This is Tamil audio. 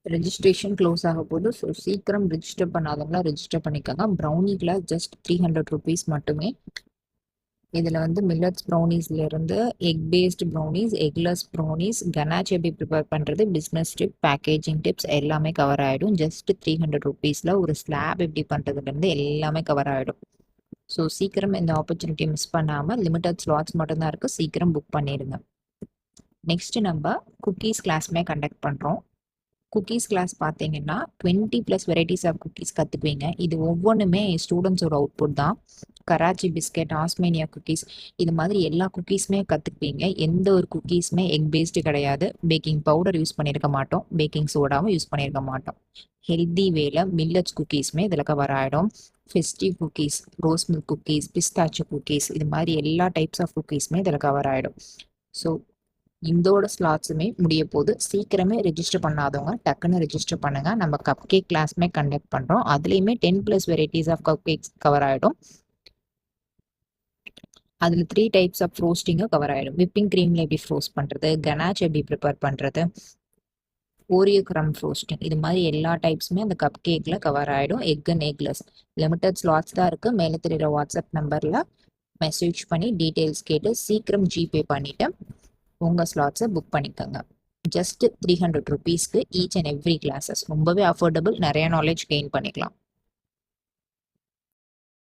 ரெஜிஸ்ட்ரேஷன் க்ளோஸ் ஆக போகுது. ஸோ சீக்கிரம் ரெஜிஸ்டர் பண்ணாதவங்களா ரெஜிஸ்டர் பண்ணிக்கோங்க. ப்ரௌனி கிளாஸ் ஜஸ்ட் 300 ருபீஸ் மட்டுமே. இதில் வந்து மில்லட்ஸ் ப்ரௌனீஸ்லேருந்து egg based brownies, eggless brownies, ganache எப்படி ப்ரிப்பேர் பண்ணுறது, பிஸ்னஸ் டிப், பேக்கேஜிங் டிப்ஸ் எல்லாமே கவர் ஆகிடும். ஜஸ்ட் 300 ருபீஸில் ஒரு ஸ்லாப் எப்படி பண்ணுறதுலேருந்து எல்லாமே கவர் ஆகிடும். ஸோ சீக்கிரம் இந்த ஆப்பர்ச்சுனிட்டி மிஸ் பண்ணாமல், லிமிட்டட் ஸ்லாட்ஸ் மட்டும்தான் இருக்குது, சீக்கிரம் புக் பண்ணிடுங்க. நெக்ஸ்ட் நம்ம குக்கீஸ் கிளாஸுமே கண்டக்ட் பண்ணுறோம். குக்கீஸ் கிளாஸ் பார்த்தீங்கன்னா 20+ வெரைட்டிஸ் ஆஃப் குக்கீஸ் கற்றுக்குவீங்க. இது ஒவ்வொன்றுமே ஸ்டூடெண்ட்ஸோட அவுட்புட் தான். கராச்சி பிஸ்கெட், ஆஸ்மேனியா குக்கீஸ், இது மாதிரி எல்லா குக்கீஸுமே கற்றுக்குவீங்க. எந்த ஒரு குக்கீஸுமே எக் பேஸ்டு கிடையாது. பேக்கிங் பவுடர் யூஸ் பண்ணியிருக்க மாட்டோம், பேக்கிங் சோடாவும் யூஸ் பண்ணியிருக்க மாட்டோம். ஹெல்தி வேல மில்லட்ஸ் குக்கீஸுமே இதில் கவர் ஆகிடும். Festive cookies, rose milk cookies, pistachio cookies, இது மாதிரி எல்லா டைப்ஸ் ஆஃப் குக்கீஸுமே இதில் கவர் ஆகிடும். ஸோ இதோட ஸ்லாட்ஸுமே முடிய போது, சீக்கிரமே ரெஜிஸ்டர் பண்ணாதவங்க டக்குன்னு ரெஜிஸ்டர் பண்ணுங்க. நம்ம கப் கேக் கிளாஸுமே கண்டக்ட் பண்ணுறோம். அதுலேயுமே 10+ varieties half cup cakes cover ஆகிடும். அதில் 3 டைப்ஸ் ஆஃப் ரோஸ்டிங்கும் கவர் ஆகிடும். விப்பிங் க்ரீமில் எப்படி ஃப்ரோஸ்ட் பண்ணுறது, கனாச் எப்படி ப்ரிப்பேர் பண்ணுறது, ஓரியோ க்ரம் ஃப்ரோஸ்டிங், இது மாதிரி எல்லா டைப்ஸுமே அந்த கப் கேக்கில் கவர் ஆகிடும். Egg and eggless limited slots தான் இருக்குது. மேலே தெரிகிற வாட்ஸ்அப் நம்பரில் மெசேஜ் பண்ணி டீட்டெயில்ஸ் கேட்டு சீக்கிரம் ஜிபே பண்ணிவிட்டு உங்கள் ஸ்லாட்ஸை புக் பண்ணிக்கோங்க. ஜஸ்ட் 300 ருபீஸ்க்கு ஈச் அண்ட் எவ்ரி கிளாஸஸ். ரொம்பவே அஃபோர்டபுள், நிறைய நாலேஜ் கெயின் பண்ணிக்கலாம்.